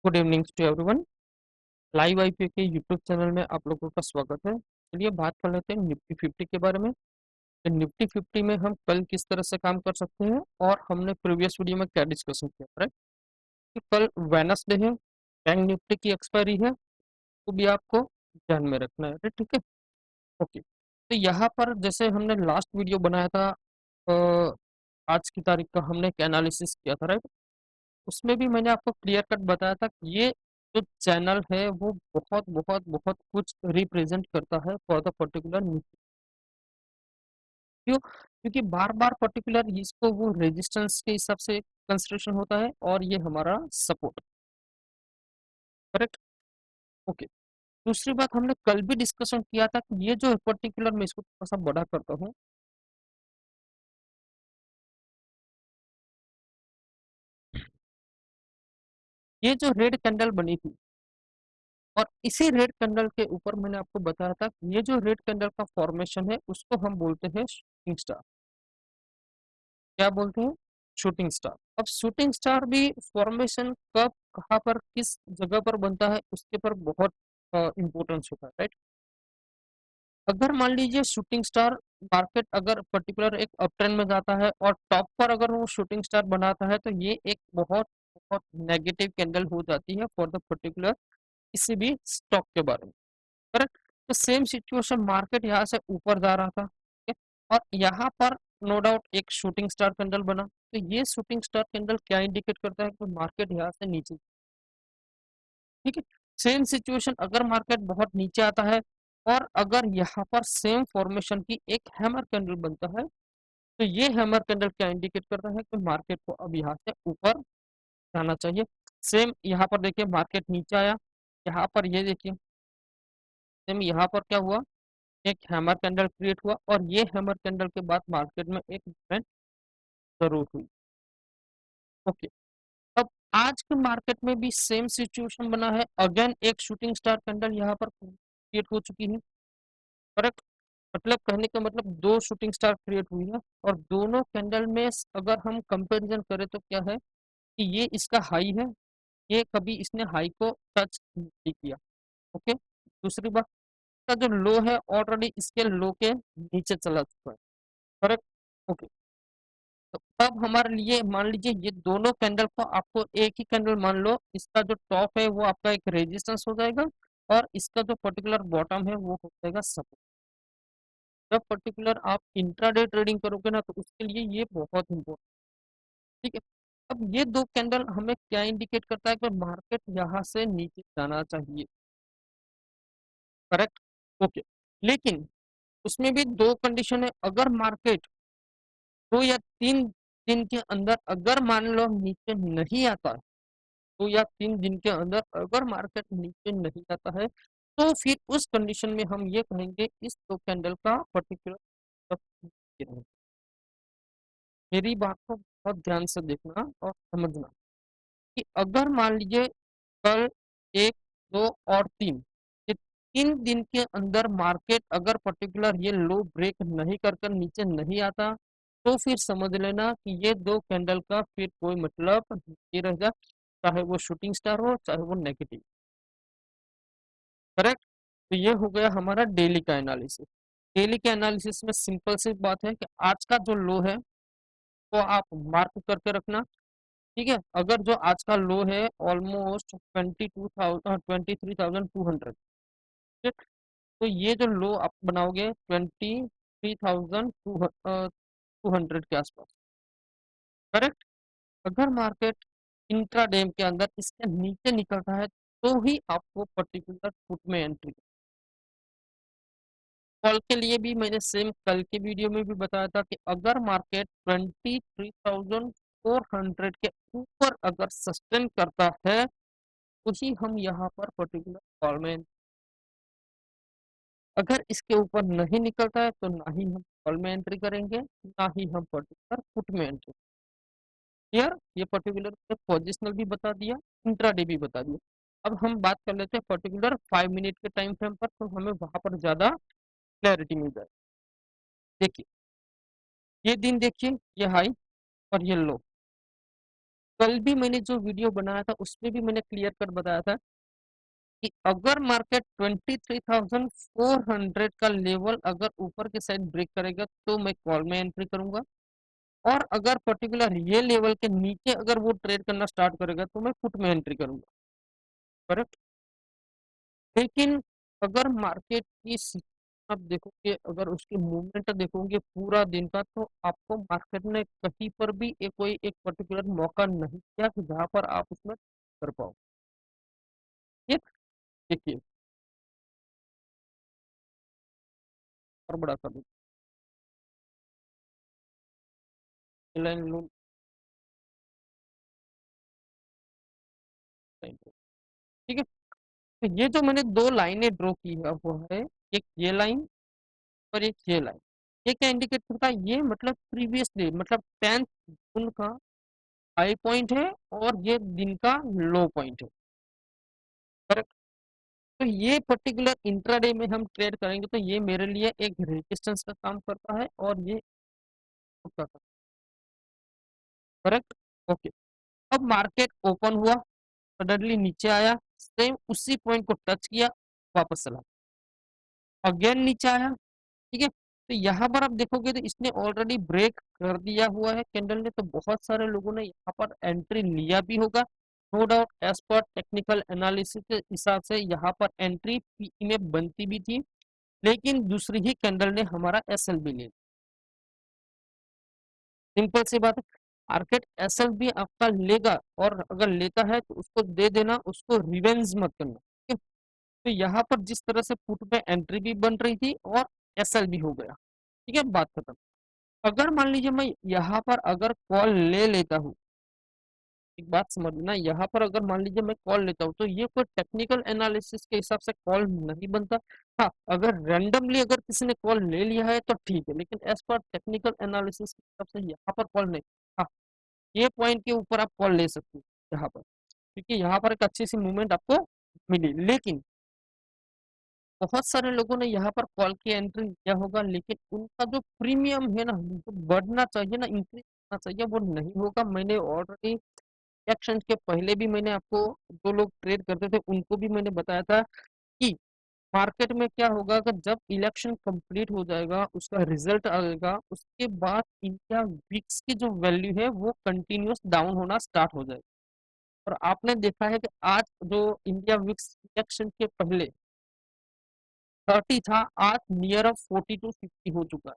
Good evening to everyone. Live IPO के YouTube channel में आप लोगों का स्वागत है। चलिए बात कर लेते हैं निफ्टी 50 के बारे में। तो निफ्टी 50 में हम कल किस तरह से काम कर सकते हैं और हमने प्रीवियस वीडियो में क्या डिस्कशन किया, राइट। तो कल वेडनेसडे है, बैंक निफ्टी की एक्सपायरी है, तो भी आपको ध्यान में रखना है, राइट, ठीक है। ओके, तो यहाँ पर जैसे हमने लास्ट वीडियो बनाया था, अ, आज की तारीख का हमने एक एनालिसिस किया था, राइट। उसमें भी मैंने आपको क्लियर कट बताया था कि ये जो चैनल है वो बहुत बहुत बहुत कुछ रिप्रेजेंट करता है फॉर द पर्टिकुलर निफ्टी। क्यों? क्योंकि बार बार पर्टिकुलर इसको वो रेजिस्टेंस के हिसाब से कंसिडरेशन होता है और ये हमारा सपोर्ट, करेक्ट। ओके, दूसरी बात हमने कल भी डिस्कशन किया था कि ये जो पर्टिकुलर, मैं इसको थोड़ा सा बड़ा करता हूँ, ये जो रेड कैंडल बनी थी और इसी रेड कैंडल के ऊपर मैंने आपको बताया था कि ये जो रेड कैंडल का फॉर्मेशन है उसको हम बोलते हैं शूटिंग स्टार। क्या बोलते हैं? Shooting star. अब शूटिंग स्टार भी फॉर्मेशन कब, कहाँ पर, किस जगह पर बनता है उसके पर बहुत इंपॉर्टेंस होता है, राइट। अगर मान लीजिए शूटिंग स्टार मार्केट अगर पर्टिकुलर एक अप ट्रेंड में जाता है और टॉप पर अगर वो शूटिंग स्टार बनाता है तो ये एक बहुत बहुत नेगेटिव कैंडल हो जाती है फॉर द पर्टिकुलर किसी भी स्टॉक के बारे में, करेक्ट। तो सेम सिचुएशन, मार्केट यहाँ से ऊपर जा रहा था, ठीक है? और यहाँ पर नो डाउट एक शूटिंग स्टार कैंडल बना, तो ये शूटिंग स्टार कैंडल क्या इंडिकेट करता है कि मार्केट यहाँ से नीचे, ठीक है। सेम सिचुएशन अगर मार्केट बहुत नीचे आता है और अगर यहाँ पर सेम फॉर्मेशन की एक हैमर कैंडल बनता है, तो ये हैमर कैंडल क्या इंडिकेट करता है कि मार्केट को अब यहाँ से ऊपर जाना चाहिए। सेम यहाँ पर देखिए मार्केट नीचे आया, यहाँ पर ये देखिए सेम यहाँ पर क्या हुआ, एक हैमर कैंडल क्रिएट हुआ और ये हैमर कैंडल के बाद मार्केट में एक मूवमेंट जरूर हुई। ओके, अब आज के मार्केट में भी सेम सिचुएशन बना है, अगेन एक शूटिंग स्टार कैंडल यहाँ पर क्रिएट हो चुकी है, करेक्ट। मतलब कहने का मतलब दो शूटिंग स्टार क्रिएट हुई है और दोनों कैंडल में अगर हम कंपैरिजन करें तो क्या है कि ये इसका हाई है, ये कभी इसने हाई को टच नहीं किया। ओके, दूसरी बात, का जो लो है ऑलरेडी इसके लो के नीचे चला चुका है, करेक्ट। ओके, तो तब हमारे लिए मान लीजिए ये दोनों कैंडल को आपको एक ही कैंडल मान लो, इसका जो टॉप है वो आपका एक रेजिस्टेंस हो जाएगा और इसका जो पर्टिकुलर बॉटम है वो हो जाएगा सपोर्ट। जब पर्टिकुलर आप इंट्राडे ट्रेडिंग करोगे ना तो उसके लिए ये बहुत इंपॉर्टेंट, ठीक है। अब ये दो कैंडल हमें क्या इंडिकेट करता है कि मार्केट यहाँ से नीचे जाना चाहिए, करेक्ट। ओके, लेकिन उसमें भी दो कंडीशन है, अगर मार्केट 2 या 3 दिन के अंदर अगर मान लो नीचे नहीं आता, 2 या 3 दिन के अंदर अगर मार्केट नीचे नहीं आता है तो फिर उस कंडीशन में हम ये कहेंगे इस दो कैंडल का पर्टिकुलर, मेरी बात को बहुत ध्यान से देखना और समझना कि अगर मान लीजिए कल 1, 2 और 3, ये 3 दिन के अंदर मार्केट अगर पर्टिकुलर ये लो ब्रेक नहीं कर कर नीचे नहीं आता तो फिर समझ लेना कि ये दो कैंडल का फिर कोई मतलब नहीं रहेगा, चाहे वो शूटिंग स्टार हो चाहे वो नेगेटिव, करेक्ट। तो ये हो गया हमारा डेली का एनालिसिस। डेली के एनालिसिस में सिंपल सी बात है कि आज का जो लो है वो आप मार्क करके रखना, ठीक है। अगर जो आज का लो है ऑलमोस्ट 23,200, ठीक, तो ये जो लो आप बनाओगे 23,200 के आसपास, करेक्ट। अगर मार्केट इंट्राडे के अंदर इसके नीचे निकलता है तो ही आपको पर्टिकुलर फुट में एंट्री। कल के लिए भी मैंने सेम कल के वीडियो में भी बताया था कि अगर मार्केट 23,400 के ऊपर अगर सस्टेन करता है तो ही हम यहाँ पर पर्टिकुलर कॉल में, अगर इसके ऊपर नहीं निकलता है तो ना ही हम कॉल में एंट्री करेंगे ना ही हम पर्टिकुलर पुट में एंट्री। क्लियर? ये पर्टिकुलर पोजिशनल भी बता दिया, इंट्राडे भी बता दिया। अब हम बात कर लेते हैं पर्टिकुलर 5 मिनट के टाइम फ्रेम पर, तो हमें वहां पर ज्यादा क्लैरिटी मिल जाए। देखिए ये दिन देखिए, ये हाई और ये लो, कल भी मैंने जो वीडियो बनाया था उसमें भी मैंने क्लियर कट बताया था कि अगर मार्केट 23,400 का लेवल अगर ऊपर के साइड ब्रेक करेगा तो मैं कॉल में एंट्री करूंगा, और अगर पर्टिकुलर ये लेवल के नीचे अगर वो ट्रेड करना स्टार्ट करेगा तो मैं पुट में एंट्री करूंगा। करेक्ट। लेकिन अगर मार्केट की आप देखोगे, अगर उसकी मूवमेंट देखोगे पूरा दिन का, तो आपको मार्केट ने कहीं पर भी कोई एक पर्टिकुलर मौका नहीं दिया कि जहां पर आप उसमें कर पाओ। ठीक, देखिए और बड़ा सा लाइन लो, ठीक है। तो ये जो मैंने दो लाइनें ड्रॉ की है वो है एक ये लाइन और एक ये लाइन। ये क्या इंडिकेट करता है? ये मतलब प्रीवियस डे मतलब 10th जून का हाई पॉइंट है और ये दिन का लो पॉइंट है। करेक्ट। तो ये पर्टिकुलर इंट्राडे में हम ट्रेड करेंगे तो ये मेरे लिए एक रेजिस्टेंस का काम करता है और ये करता है। करेक्ट। ओके। अब मार्केट ओपन हुआ, सडनली नीचे आया, सेम उसी पॉइंट को टच किया, वापस चला, अगेन नीचे आया। ठीक है। तो यहाँ पर आप देखोगे तो इसने ऑलरेडी ब्रेक कर दिया हुआ है कैंडल ने, तो बहुत सारे लोगों ने यहाँ पर एंट्री लिया भी होगा। No doubt as per technical analysis के हिसाब से यहाँ पर एंट्री पीई में बनती भी थी, लेकिन दूसरी ही कैंडल ने हमारा एसएल भी ले। सिंपल सी बात है, मार्केट एसएल भी आपका लेगा और अगर लेता है तो उसको दे देना, उसको रिवेंज मत करना। ठीक है? तो यहाँ पर जिस तरह से पुट में एंट्री भी बन रही थी और एसएल भी हो गया। ठीक है, बात खत्म। अगर मान लीजिए मैं यहाँ पर अगर कॉल ले लेता हूँ, एक बात समझना, यहाँ पर अगर मान लीजिए मैं कॉल लेता हूँ तो ये कोई टेक्निकल एनालिसिस के हिसाब से कॉल नहीं बनता। हाँ, अगर रैंडमली अगर किसी ने कॉल ले लिया है तो ठीक है, लेकिन एज पर टेक्निकल एनालिसिस के हिसाब से यहाँ पर कॉल नहीं। हाँ, ये पॉइंट के ऊपर आप कॉल ले सकते हो यहाँ पर, क्योंकि यहाँ पर एक अच्छी सी मूवमेंट आपको मिली। लेकिन बहुत सारे लोगों ने यहाँ पर कॉल की एंट्री किया होगा, लेकिन उनका जो प्रीमियम है ना, जो बढ़ना चाहिए ना, इंक्रीज करना चाहिए, वो नहीं होगा। मैंने ऑलरेडी इलेक्शन के पहले भी मैंने आपको, जो लोग ट्रेड करते थे उनको भी मैंने बताया था कि मार्केट में क्या होगा कि जब इलेक्शन कंप्लीट हो जाएगा, उसका रिजल्ट आएगा, उसके बाद इंडिया विक्स की जो वैल्यू है वो कंटिन्यूस डाउन होना स्टार्ट हो जाएगा। और आपने देखा है कि आज जो इंडिया विक्स इलेक्शन के पहले 30 था, आज नियर ऑफ 40 to 50 हो चुका है।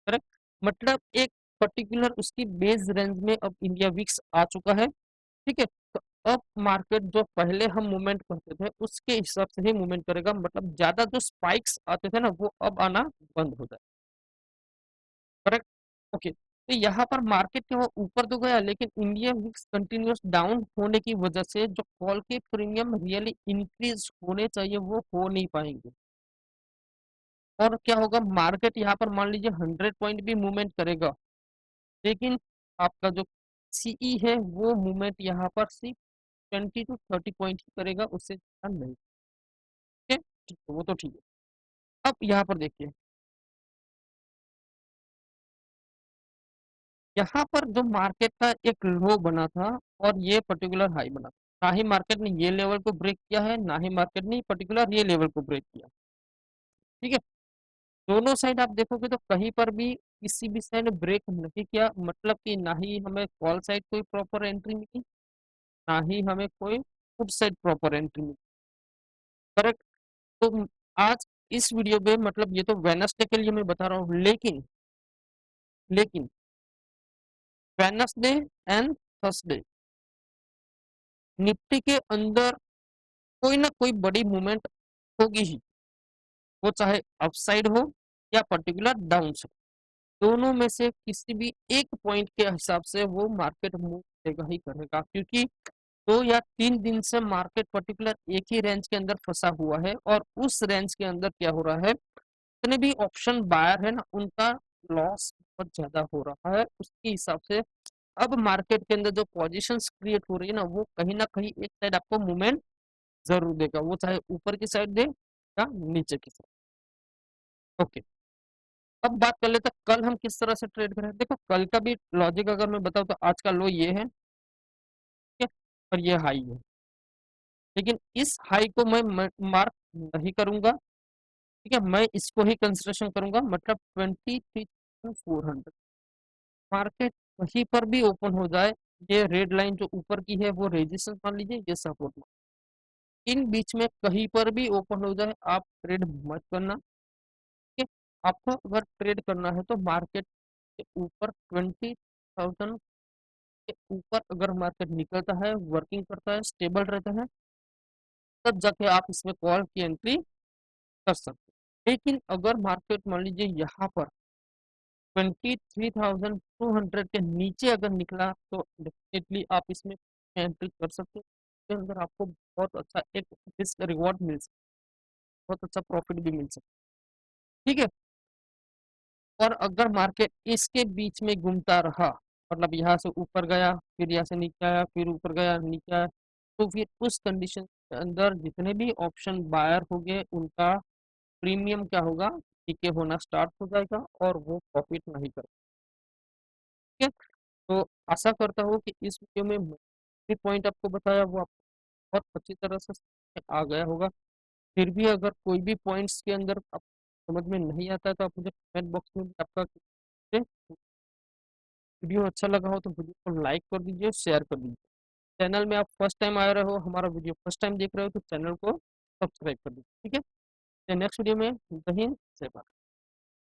करेक्ट। मतलब एक पर्टिकुलर उसकी बेस रेंज में अब इंडिया विक्स आ चुका है। ठीक है। तो अब मार्केट जो पहले हम मूवमेंट करते थे उसके हिसाब से ही मूवमेंट करेगा, मतलब ज्यादा जो स्पाइक्स आते थे ना वो अब आना बंद हो जाए। करेक्ट। ओके। तो यहाँ पर मार्केट के वो ऊपर तो गया, लेकिन इंडिया विक्स कंटिन्यूस डाउन होने की वजह से जो कॉल के प्रीमियम रियली इंक्रीज होने चाहिए वो हो नहीं पाएंगे। और क्या होगा, मार्केट यहाँ पर मान लीजिए 100 पॉइंट भी मूवमेंट करेगा, लेकिन आपका जो सीई है वो मूवमेंट यहाँ पर सिर्फ 20 to 30 पॉइंट ही करेगा, उससे ज्यादा नहीं। ठीक है, ठीक है, वो तो ठीक है। अब यहाँ पर देखिए, यहाँ पर जो मार्केट का एक लो बना था और ये पर्टिकुलर हाई बना था, ना ही मार्केट ने ये लेवल को ब्रेक किया है, ना ही मार्केट ने पर्टिकुलर ये लेवल को ब्रेक किया। ठीक है। दोनों साइड आप देखोगे तो कहीं पर भी किसी भी साइड ब्रेक नहीं किया, मतलब कि ना ही हमें कॉल साइड कोई प्रॉपर एंट्री मिली, ना ही हमें कोई पुट साइड प्रॉपर एंट्री मिली। करेक्ट। तो आज इस वीडियो में, मतलब ये तो वेनसडे के लिए मैं बता रहा हूँ, लेकिन वेनसडे एंड थर्सडे निफ्टी के अंदर कोई ना कोई बड़ी मूवमेंट होगी ही, वो चाहे अपसाइड हो या पर्टिकुलर डाउन साइड, दोनों में से किसी भी एक पॉइंट के हिसाब से वो मार्केट मूव करेगा ही करेगा, क्योंकि 2 या 3 दिन से मार्केट पर्टिकुलर एक ही रेंज के अंदर फंसा हुआ है और उस रेंज के अंदर क्या हो रहा है, जितने भी ऑप्शन बायर है ना उनका लॉस बहुत ज्यादा हो रहा है। उसके हिसाब से अब मार्केट के अंदर जो पोजीशंस क्रिएट हो रही है ना, वो कहीं ना कहीं एक साइड आपको मूवमेंट जरूर देगा, वो चाहे ऊपर की साइड दे या नीचे की साइड। ओके। अब बात कर लेते हैं कल हम किस तरह से ट्रेड करें। देखो कल का भी लॉजिक अगर मैं बताऊं तो आज का लो ये है, और ये हाई है, लेकिन इस हाई को मैं मार्क नहीं करूंगा। ठीक है, मैं इसको ही कंसिडरेशन करूंगा, मतलब 23,400। मार्केट कहीं पर भी ओपन हो जाए, ये रेड लाइन जो ऊपर की है वो रेजिस्टेंस मान लीजिए, ये सपोर्ट मान, इन बीच में कहीं पर भी ओपन हो जाए आप ट्रेड मत करना। ठीक है, आपको अगर ट्रेड करना है तो मार्केट के ऊपर 20,000 के ऊपर अगर मार्केट निकलता है, वर्किंग करता है, स्टेबल रहता है, तब जाके आप इसमें कॉल की एंट्री कर सकते हैं। लेकिन अगर मार्केट मान लीजिए यहाँ पर 23,200 के नीचे अगर निकला तो डेफिनेटली आप इसमें एंट्री कर सकते हैं। इसके अंदर आपको बहुत अच्छा एक रिस्क रिवॉर्ड मिल सकता है, बहुत अच्छा प्रॉफिट भी मिल सकता है। ठीक है, और अगर मार्केट इसके बीच में घूमता रहा, मतलब यहाँ से ऊपर गया, फिर यहाँ से नीचे आया, फिर ऊपर गया, नीचे आया, तो फिर उस कंडीशन के अंदर जितने भी ऑप्शन बायर हो गए उनका प्रीमियम क्या होगा, डीके होना स्टार्ट हो जाएगा और वो प्रॉफिट नहीं कर। ठीक है, तो आशा करता हूँ कि इस वीडियो में जो पॉइंट आपको बताया वो आपको बहुत अच्छी तरह से समझ में आ गया होगा। फिर भी अगर कोई भी पॉइंट्स के अंदर आप समझ में नहीं आता है तो आप मुझे कमेंट बॉक्स में भी आपका वीडियो अच्छा लगा हो तो वीडियो को लाइक कर दीजिए, शेयर कर दीजिए। चैनल में आप फर्स्ट टाइम आ रहे हो, हमारा वीडियो फर्स्ट टाइम देख रहे हो तो चैनल को सब्सक्राइब कर दीजिए। ठीक है, नेक्स्ट वीडियो में जय हिंद, जय भारत।